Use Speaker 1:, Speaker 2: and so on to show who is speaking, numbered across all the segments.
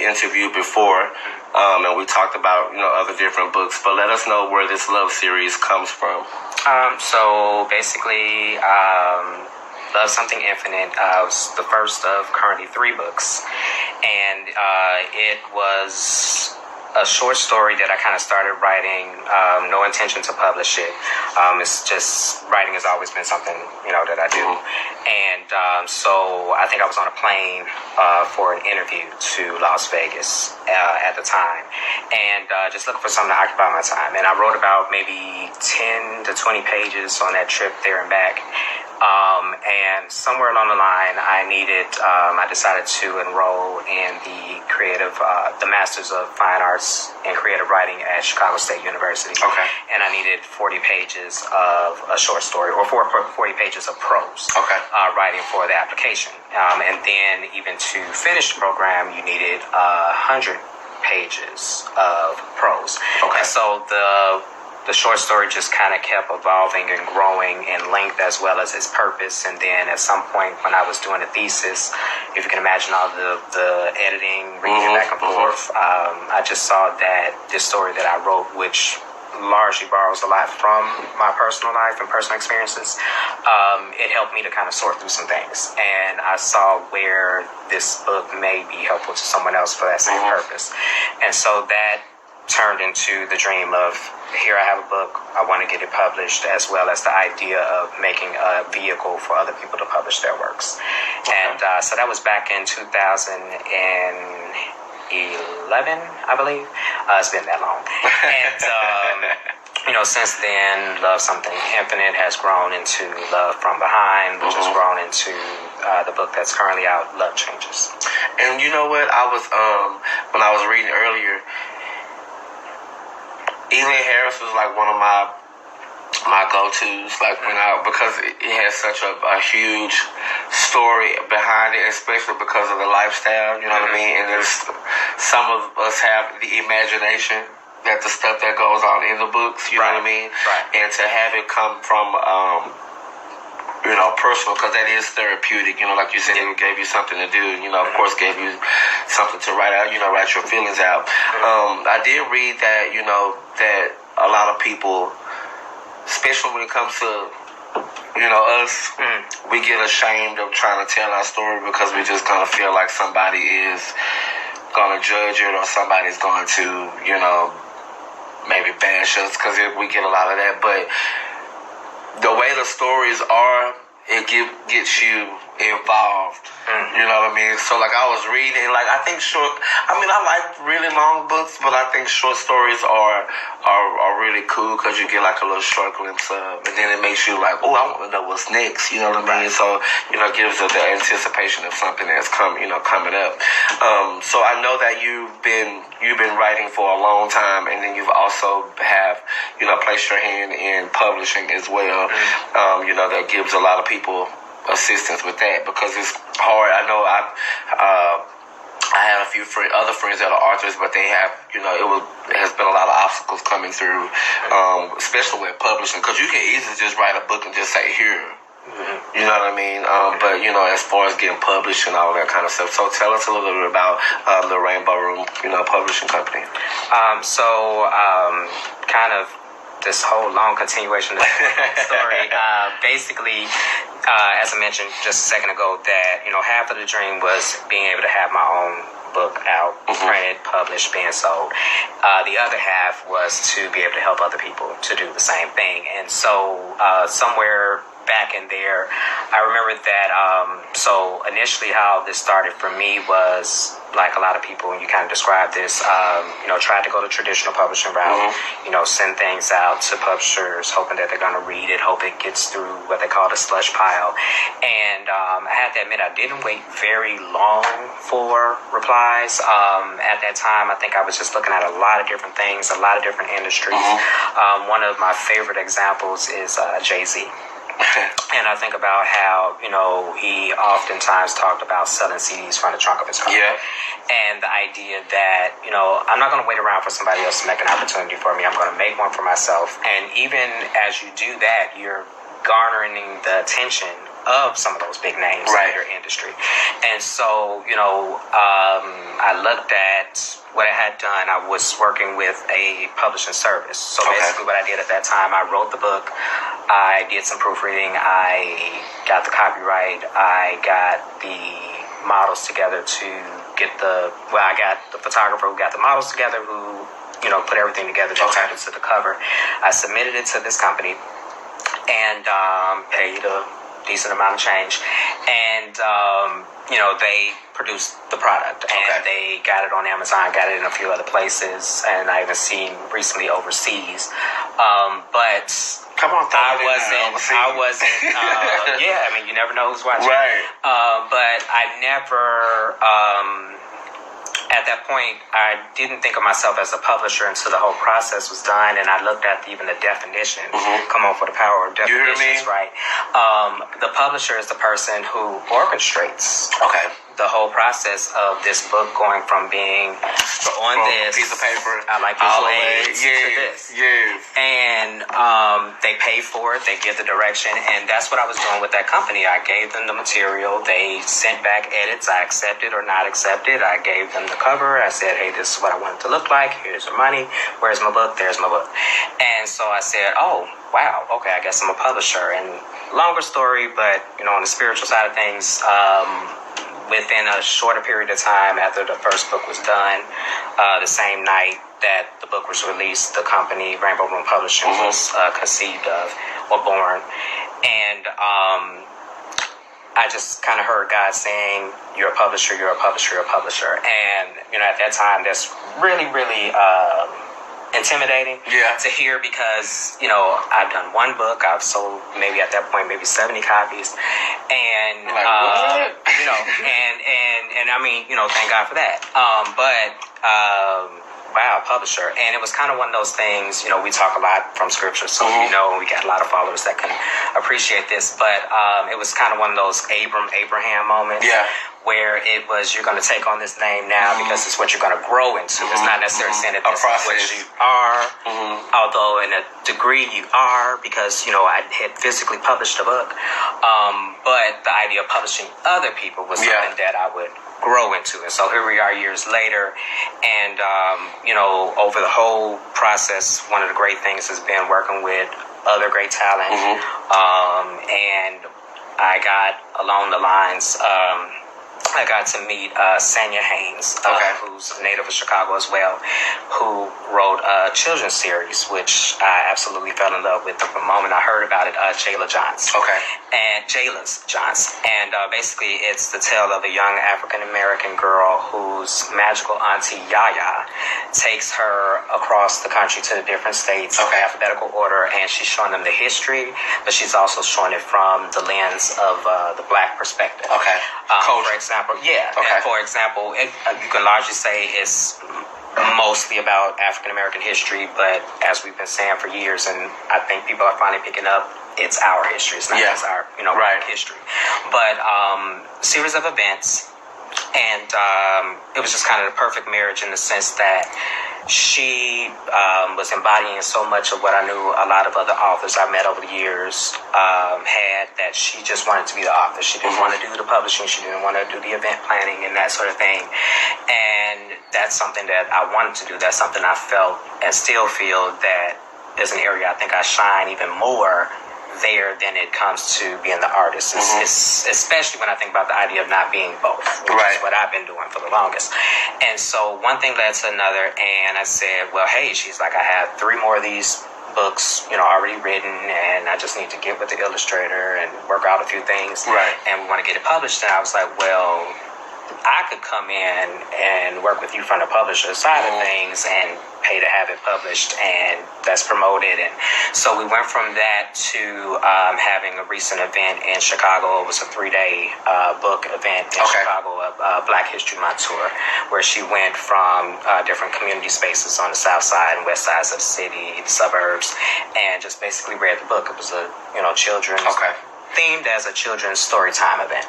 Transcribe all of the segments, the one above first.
Speaker 1: interviewed before, and we talked about other different books. But let us know where this love series comes from.
Speaker 2: So basically, Love Something Infinite was the first of currently 3 books, and it was a short story that I kind of started writing, no intention to publish it. It's just, writing has always been something, that I do. And so I think I was on a plane for an interview to Las Vegas at the time, and just looking for something to occupy my time. And I wrote about maybe 10 to 20 pages on that trip there and back. And somewhere along the line, I decided to enroll in the Masters of Fine Arts and Creative Writing at Chicago State University.
Speaker 1: Okay.
Speaker 2: And I needed 40 pages of a short story, or 40 pages of prose.
Speaker 1: Okay.
Speaker 2: Writing for the application. And then even to finish the program, you needed 100 pages of prose.
Speaker 1: Okay.
Speaker 2: And so the short story just kind of kept evolving and growing in length as well as its purpose. And then at some point when I was doing a thesis, if you can imagine all the editing, reading back and forth, I just saw that this story that I wrote, which largely borrows a lot from my personal life and personal experiences, it helped me to kind of sort through some things. And I saw where this book may be helpful to someone else for that same purpose. And so that turned into the dream of, here I have a book, I want to get it published, as well as the idea of making a vehicle for other people to publish their works. Okay. And so that was back in 2011, I believe. It's been that long. And since then, Love Something Infinite has grown into Love From Behind, which has grown into the book that's currently out, Love Changes.
Speaker 1: And you know what? I was when I was reading earlier, Elaine Harris was like one of my go-tos, like because it has such a huge story behind it, especially because of the lifestyle, you know what I mean? And there's some of us have the imagination that the stuff that goes on in the books, you know what I mean?
Speaker 2: Right.
Speaker 1: And to have it come from personal, because that is therapeutic, like you said, it gave you something to do, of course gave you something to write out, write your feelings out. I did read that, that a lot of people, especially when it comes to, us, we get ashamed of trying to tell our story because we just kind of feel like somebody is going to judge it, or somebody's going to, maybe bash us, because we get a lot of that. But the way the stories are, it gets you involved. You know what I mean? So like I was reading, like I think I like really long books, but I think short stories are really cool because you get like a little short glimpse of, and then it makes you like, oh, I want to know what's next. You know what I mean? So it gives us the anticipation of something that's coming up. So I know that you've been writing for a long time, and then you've also have placed your hand in publishing as well. That gives a lot of people assistance with that, because it's hard. I know I have a few other friends that are authors, but they have, it has been a lot of obstacles coming through, especially with publishing, because you can easily just write a book and just say, here. You know what I mean? But, as far as getting published and all that kind of stuff. So tell us a little bit about the Rainbow Room, publishing company.
Speaker 2: Kind of this whole long continuation of the story. Basically, as I mentioned just a second ago, that, half of the dream was being able to have my own book out, printed, published, being sold. The other half was to be able to help other people to do the same thing. And so somewhere back in there, I remember that, so initially how this started for me was, like a lot of people, and you kind of described this, tried to go the traditional publishing route, send things out to publishers, hoping that they're going to read it, hope it gets through what they call the slush pile. And I had to admit, I didn't wait very long for replies. At that time, I think I was just looking at a lot of different things, a lot of different industries. One of my favorite examples is Jaydee. And I think about how, he oftentimes talked about selling CDs from the trunk of his car.
Speaker 1: Yeah.
Speaker 2: And the idea that, I'm not going to wait around for somebody else to make an opportunity for me. I'm going to make one for myself. And even as you do that, you're garnering the attention of some of those big names in your industry. And so, I looked at what I had done. I was working with a publishing service. So basically what I did at that time, I wrote the book. I did some proofreading. I got the copyright. I got the models together to get I got the photographer who got the models together, who, put everything together to turn it to the cover. I submitted it to this company and paid a decent amount of change. And, they produced the product, and they got it on Amazon, got it in a few other places, and I even seen recently overseas. But
Speaker 1: come on,
Speaker 2: I wasn't. You never know who's watching.
Speaker 1: Right.
Speaker 2: But I never. At that point, I didn't think of myself as a publisher until the whole process was done, and I looked at even the definition. Come on, for the power of definitions, right? The publisher is the person who orchestrates the whole process of this book going from being on this
Speaker 1: piece of paper,
Speaker 2: I like visual aids, to this. And they pay for it, they give the direction, and that's what I was doing with that company. I gave them the material, they sent back edits, I accepted or not accepted, I gave them the cover, I said, hey, this is what I want it to look like, here's the money, where's my book, there's my book. And so I said, oh, wow, okay, I guess I'm a publisher. And longer story, but, on the spiritual side of things, within a shorter period of time after the first book was done, the same night that the book was released, the company Rainbow Room Publishing was conceived of or born. And I just kind of heard God saying, you're a publisher, you're a publisher, you're a publisher. And, at that time, that's really, really intimidating to hear, because I've done one book, I've sold maybe at that point maybe 70 copies, and and I mean, thank God for that. Wow, publisher. And it was kind of one of those things, we talk a lot from scripture, so we got a lot of followers that can appreciate this, but it was kind of one of those Abraham moments where it was, you're going to take on this name now because it's what you're going to grow into. It's not necessarily saying that this is what you are, although in a degree you are, because, I had physically published a book, but the idea of publishing other people was something that I would grow into. And so here we are years later, and over the whole process, one of the great things has been working with other great talent, and I got along the lines, I got to meet Sanya Haynes, who's a native of Chicago as well, who wrote a children's series, which I absolutely fell in love with the moment I heard about it, Jayla's Johns. And basically it's the tale of a young African-American girl whose magical auntie Yaya takes her across the country to the different states in alphabetical order, and she's showing them the history, but she's also showing it from the lens of the Black perspective. For example, and for example, you can largely say it's mostly about African-American history, but as we've been saying for years, and I think people are finally picking up, it's our history. It's not just our, Black history. But series of events, and it was just kind of the perfect marriage in the sense that she was embodying so much of what I knew a lot of other authors I met over the years had, that she just wanted to be the author. She didn't want to do the publishing. She didn't want to do the event planning and that sort of thing. And that's something that I wanted to do. That's something I felt and still feel that is an area I think I shine even more there than it comes to being the artist. It's especially when I think about the idea of not being both, which is what I've been doing for the longest. And so one thing led to another, and I said, well, hey, she's like, I have 3 more of these books, already written, and I just need to get with the illustrator and work out a few things, and we want to get it published. And I was like, well, I could come in and work with you from the publisher side of things and pay to have it published, and that's promoted. And so we went from that to having a recent event in Chicago. It was a 3-day book event in Chicago, a Black History Month tour, where she went from different community spaces on the south side and west sides of the city, the suburbs, and just basically read the book. It was a children's themed as a children's story time event.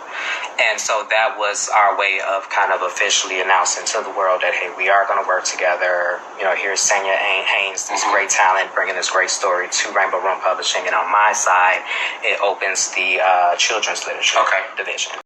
Speaker 2: And so that was our way of kind of officially announcing to the world that, hey, we are going to work together. You know, here's Sanya Haynes, this great talent, bringing this great story to Rainbow Room Publishing. And on my side, it opens the children's literature division.